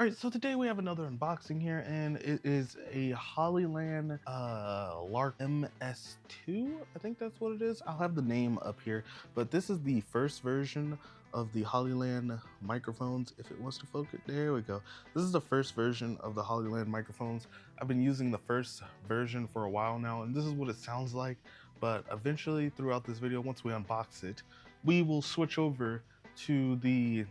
All right, so today we have another unboxing here, and it is a Hollyland Lark MS2. I think that's what it is. I'll have the name up here, but this is the first version of the Hollyland microphones. If it wants to focus, there we go. This is the first version of the Hollyland microphones. I've been using the first version for a while now, and this is what it sounds like. But eventually, throughout this video, once we unbox it, we will switch over to the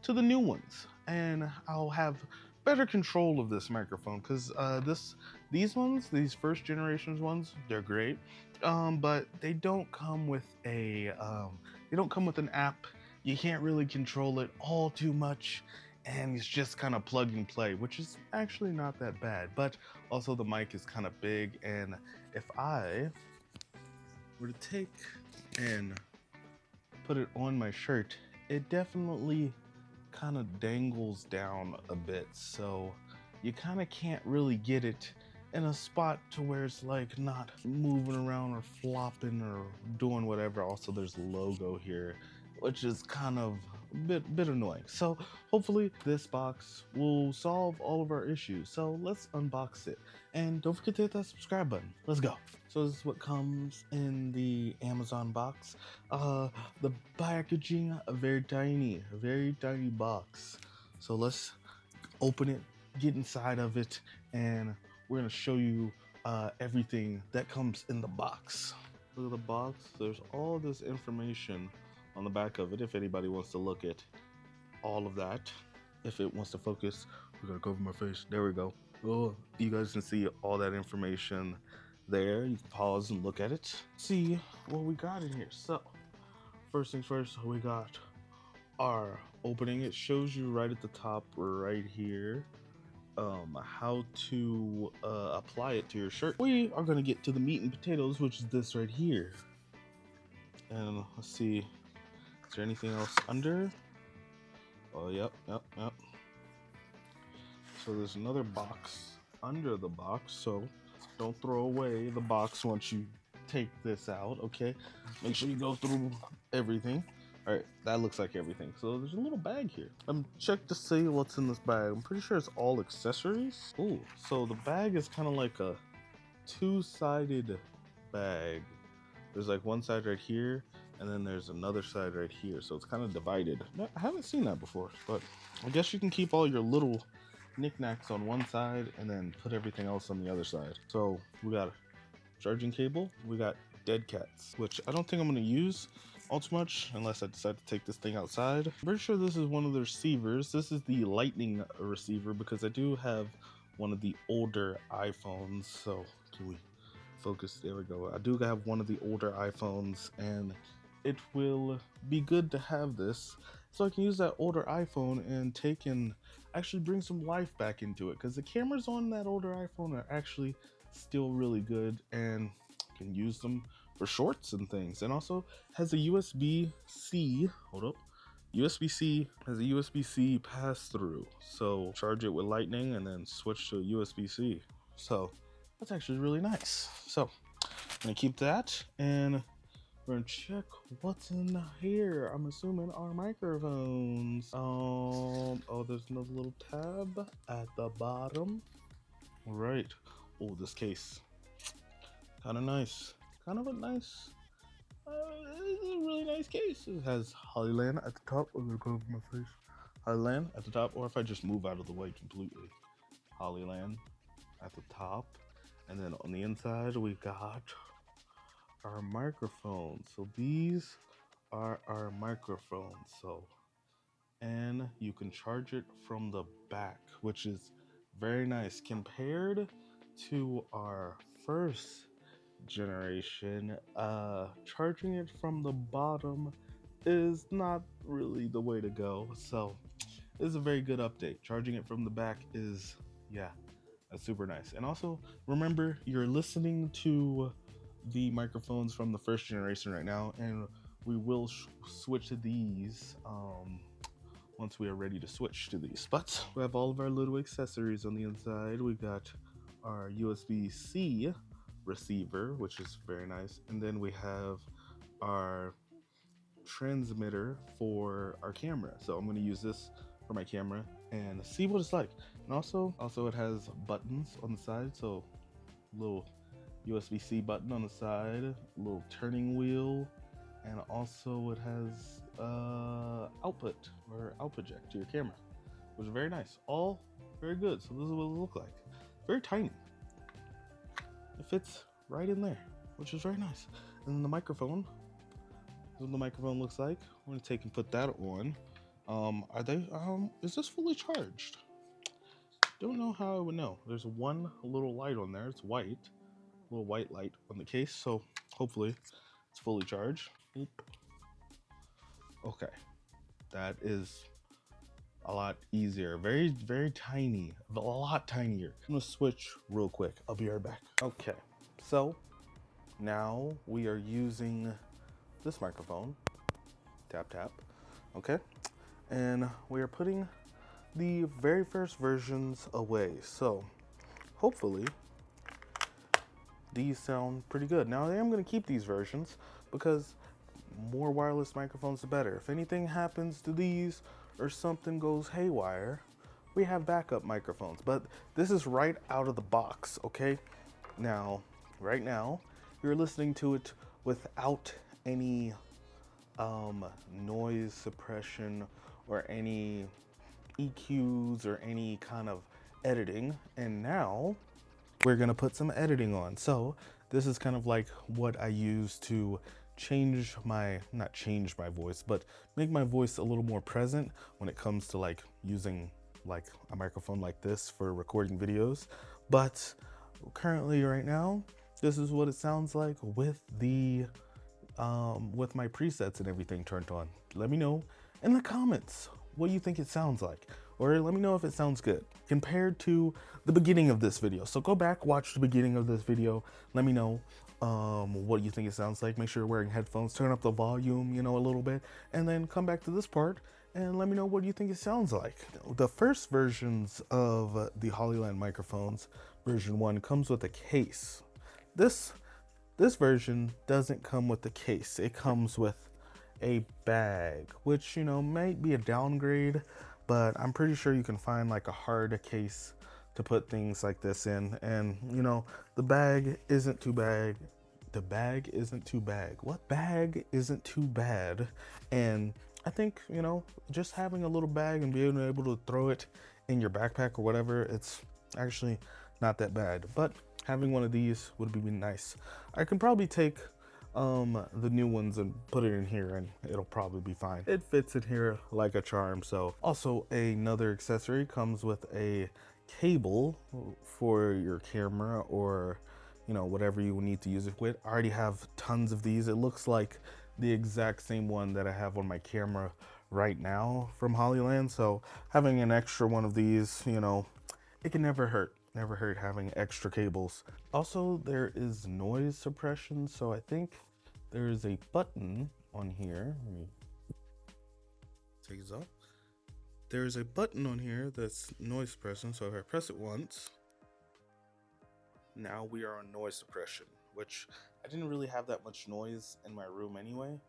new ones, and I'll have better control of this microphone because these first generations ones, they're great, but they don't come with an app. You can't really control it all too much, and it's just kind of plug and play, which is actually not that bad. But also the mic is kind of big, and if I were to take and put it on my shirt, it definitely kind of dangles down a bit, so you kind of can't really get it in a spot to where it's like not moving around or flopping or doing whatever. Also, there's a logo here, which is kind of a bit annoying. So hopefully this box will solve all of our issues. So let's unbox it, and don't forget to hit that subscribe button. Let's go. So this is what comes in the Amazon box. The packaging, a very tiny box. So let's open it, get inside of it, and we're gonna show you everything that comes in the box. Look at the box. There's all this information on the back of it if anybody wants to look at all of that. If it wants to focus, we're gonna cover my face. There we go. Oh, you guys can see all that information there. You can pause and look at it, see what we got in here. So first things first, we got our opening. It shows you right at the top right here how to apply it to your shirt. We are going to get to the meat and potatoes, which is this right here. And let's see, is there anything else under? Oh, yep. So there's another box under the box, so don't throw away the box once you take this out, okay? Make sure you go through everything. All right, that looks like everything. So there's a little bag here. Check to see what's in this bag. I'm pretty sure it's all accessories. Ooh, so the bag is kind of like a two-sided bag. There's like one side right here, and then there's another side right here. So it's kind of divided. I haven't seen that before, but I guess you can keep all your little knickknacks on one side and then put everything else on the other side. So we got a charging cable, we got dead cats, which I don't think I'm going to use all too much unless I decide to take this thing outside. I'm pretty sure this is one of the receivers. This is the lightning receiver because I do have one of the older iPhones. So can we focus? There we go. I do have one of the older iPhones, and it will be good to have this so I can use that older iPhone and take and actually bring some life back into it, because the cameras on that older iPhone are actually still really good and can use them for shorts and things. And also has a USB-C, hold up, USB-C, has a USB-C pass-through, so charge it with lightning and then switch to USB-C. So that's actually really nice. So I'm gonna keep that, and we're gonna check what's in here. I'm assuming our microphones. Oh, there's another little tab at the bottom. All right. Oh, this case, kind of nice. Kind of a nice, it's a really nice case. It has Hollyland at the top. I'm gonna go over my face. Hollyland at the top, or if I just move out of the way completely, Hollyland at the top, and then on the inside we got our microphones. So these are our microphones. So, and you can charge it from the back, which is very nice compared to our first generation. Charging it from the bottom is not really the way to go. So this is a very good update. Charging it from the back is, yeah, that's super nice. And also remember, you're listening to the microphones from the first generation right now, and we will switch to these once we are ready to switch to these. But we have all of our little accessories on the inside. We got our USB-C receiver, which is very nice, and then we have our transmitter for our camera. So I'm going to use this for my camera, and see what it's like. And also it has buttons on the side, so little USB-C button on the side, a little turning wheel, and also it has output or output jack to your camera, which is very nice. All very good. So this is what it looks like. Very tiny. It fits right in there, which is very nice. And then the microphone. This is what the microphone looks like. I'm gonna take and put that on. Is this fully charged? Don't know how I would know. There's one little light on there. It's white, little white light on the case. So hopefully it's fully charged. Oop. Okay, that is a lot easier. Very, very tiny, a lot tinier. I'm gonna switch real quick. I'll be right back. Okay, so now we are using this microphone. Tap, tap. Okay, and we are putting the very first versions away. So hopefully these sound pretty good. Now I am gonna keep these versions because more wireless microphones the better. If anything happens to these or something goes haywire, we have backup microphones. But this is right out of the box, okay? Now, right now, you're listening to it without any noise suppression or any EQs or any kind of editing. And now we're gonna put some editing on. So this is kind of like what I use to change my, not change my voice, but make my voice a little more present when it comes to like using like a microphone like this for recording videos. But currently right now, this is what it sounds like with the with my presets and everything turned on. Let me know in the comments what you think it sounds like, or let me know if it sounds good compared to the beginning of this video. So go back, watch the beginning of this video. Let me know what you think it sounds like. Make sure you're wearing headphones, turn up the volume, you know, a little bit, and then come back to this part and let me know what you think it sounds like. The first versions of the Hollyland microphones, version 1, comes with a case. This version doesn't come with the case. It comes with a bag, which, you know, might be a downgrade, but I'm pretty sure you can find like a hard case to put things like this in. And, you know, the bag isn't too bad. The bag isn't too bad. What bag isn't too bad? And I think, you know, just having a little bag and being able to throw it in your backpack or whatever, it's actually not that bad. But having one of these would be nice. I can probably take the new ones and put it in here and it'll probably be fine. It fits in here like a charm. So also another accessory comes with a cable for your camera or, you know, whatever you need to use it with. I already have tons of these. It looks like the exact same one that I have on my camera right now from Hollyland. So having an extra one of these, you know, it can never hurt. Never hurt having extra cables. Also, there is noise suppression. So I think there is a button on here. Let me take this off. There is a button on here that's noise suppression. So if I press it once, now we are on noise suppression, which I didn't really have that much noise in my room anyway.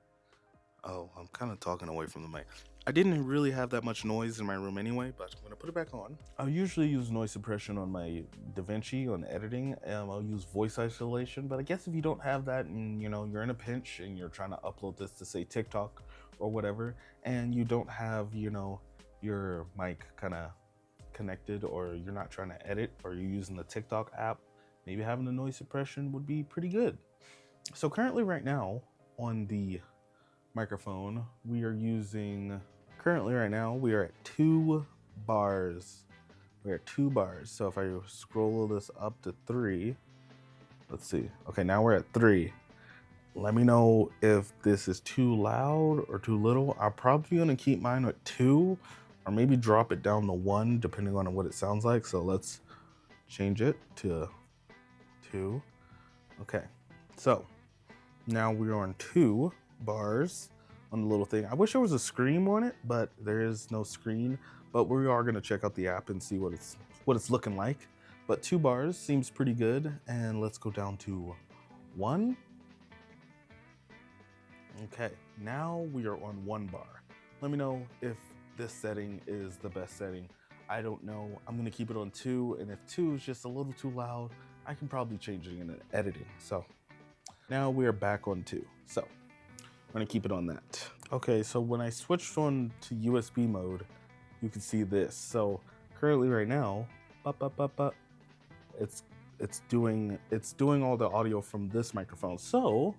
Oh, I'm kind of talking away from the mic. I didn't really have that much noise in my room anyway, but I'm gonna put it back on. I usually use noise suppression on my DaVinci on editing. I'll use voice isolation, but I guess if you don't have that and, you know, you're in a pinch and you're trying to upload this to say TikTok or whatever, and you don't have, you know, your mic kind of connected, or you're not trying to edit, or you're using the TikTok app, maybe having the noise suppression would be pretty good. So currently right now on the microphone, we are using, currently right now, we are at 2 bars. We're at 2 bars. So if I scroll this up to 3, let's see. Okay, now we're at 3. Let me know if this is too loud or too little. I'm probably gonna keep mine at 2 or maybe drop it down to 1 depending on what it sounds like. So let's change it to 2. Okay, so now we're on 2 bars on the little thing. I wish there was a screen on it, but there is no screen. But we are gonna check out the app and see what it's looking like. But 2 bars seems pretty good. And let's go down to 1. Okay, now we are on 1 bar. Let me know if this setting is the best setting. I don't know. I'm gonna keep it on 2, and if 2 is just a little too loud, I can probably change it in editing. So now we are back on 2. So I'm gonna keep it on that. Okay, so when I switched on to USB mode, you can see this. So currently right now, it's doing all the audio from this microphone. So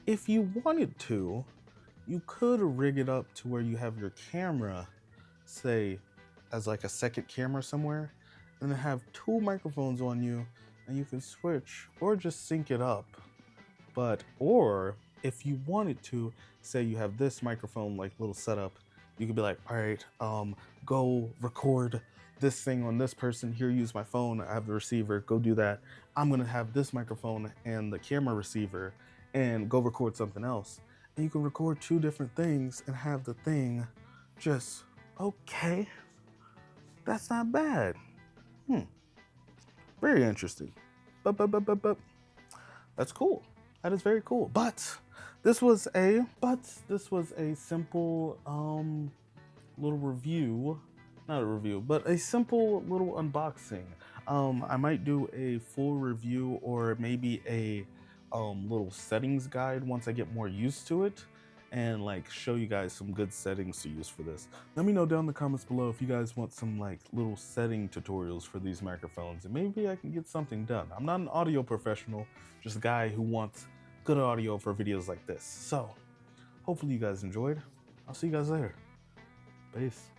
if you wanted to, you could rig it up to where you have your camera, say, as like a second camera somewhere, and then have 2 microphones on you, and you can switch or just sync it up. Or if you wanted to, say you have this microphone like little setup, you could be like, all right, go record this thing on this person. Here, use my phone. I have the receiver. Go do that. I'm gonna have this microphone and the camera receiver, and go record something else. And you can record 2 different things and have the thing just, okay, that's not bad. Very interesting. But that's cool. That is very cool. But this was a simple little review. Not a review, but a simple little unboxing. I might do a full review or maybe a little settings guide once I get more used to it, and like show you guys some good settings to use for this. Let me know down in the comments below if you guys want some like little setting tutorials for these microphones, and maybe I can get something done. I'm not an audio professional, just a guy who wants good audio for videos like this. So hopefully you guys enjoyed. I'll see you guys later. Peace.